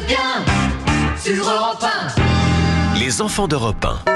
bien sur Europe 1. Les enfants d'Europe 1.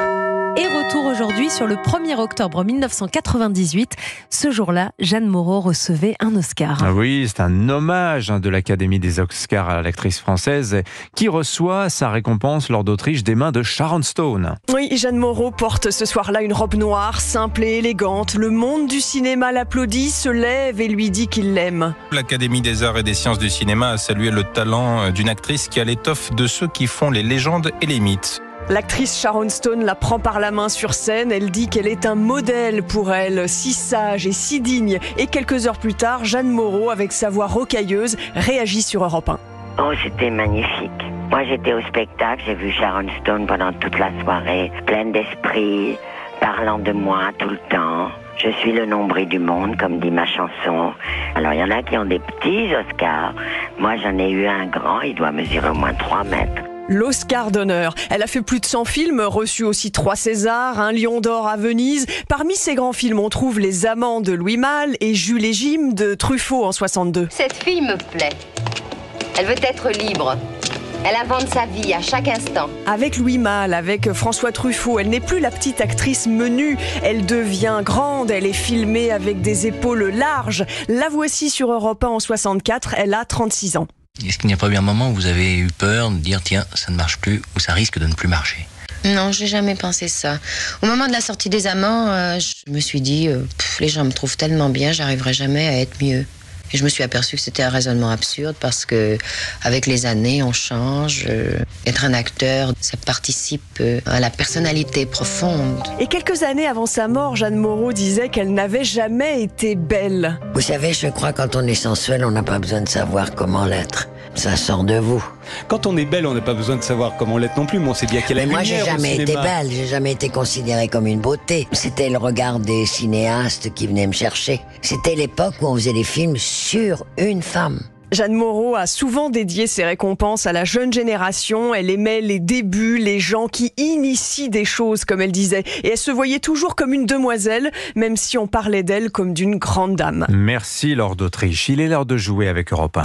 Et retour aujourd'hui sur le 1er octobre 1998. Ce jour-là, Jeanne Moreau recevait un Oscar. Ah oui, c'est un hommage de l'Académie des Oscars à l'actrice française qui reçoit sa récompense lors d'Autriche des mains de Sharon Stone. Oui, Jeanne Moreau porte ce soir-là une robe noire, simple et élégante. Le monde du cinéma l'applaudit, se lève et lui dit qu'il l'aime. L'Académie des arts et des sciences du cinéma a salué le talent d'une actrice qui a l'étoffe de ceux qui font les légendes et les mythes. L'actrice Sharon Stone la prend par la main sur scène. Elle dit qu'elle est un modèle pour elle, si sage et si digne. Et quelques heures plus tard, Jeanne Moreau, avec sa voix rocailleuse, réagit sur Europe 1. Oh, c'était magnifique. Moi, j'étais au spectacle, j'ai vu Sharon Stone pendant toute la soirée, pleine d'esprit, parlant de moi tout le temps. Je suis le nombril du monde, comme dit ma chanson. Alors, il y en a qui ont des petits Oscars. Moi, j'en ai eu un grand, il doit mesurer au moins 3 mètres. L'Oscar d'honneur. Elle a fait plus de 100 films, reçu aussi 3 Césars, un Lion d'or à Venise. Parmi ces grands films, on trouve Les Amants de Louis Malle et Jules et Jim de Truffaut en 62. Cette fille me plaît. Elle veut être libre. Elle invente sa vie à chaque instant. Avec Louis Malle, avec François Truffaut, elle n'est plus la petite actrice menue. Elle devient grande, elle est filmée avec des épaules larges. La voici sur Europe 1 en 64, elle a 36 ans. Est-ce qu'il n'y a pas eu un moment où vous avez eu peur de dire tiens, ça ne marche plus ou ça risque de ne plus marcher? Non, j'ai jamais pensé ça. Au moment de la sortie des Amants, je me suis dit les gens me trouvent tellement bien, j'arriverai jamais à être mieux. Et je me suis aperçue que c'était un raisonnement absurde parce que avec les années, on change. Être un acteur, ça participe à la personnalité profonde. Et quelques années avant sa mort, Jeanne Moreau disait qu'elle n'avait jamais été belle. Vous savez, je crois quand on est sensuel, on n'a pas besoin de savoir comment l'être. Ça sort de vous. Quand on est belle, on n'a pas besoin de savoir comment l'être non plus, mais on sait bien qu'il y a la lumière au cinéma. Moi, j'ai jamais été belle, j'ai jamais été considérée comme une beauté. C'était le regard des cinéastes qui venaient me chercher. C'était l'époque où on faisait des films sur une femme. Jeanne Moreau a souvent dédié ses récompenses à la jeune génération. Elle aimait les débuts, les gens qui initient des choses, comme elle disait. Et elle se voyait toujours comme une demoiselle, même si on parlait d'elle comme d'une grande dame. Merci Laure d'Autriche. Il est l'heure de jouer avec Europe 1.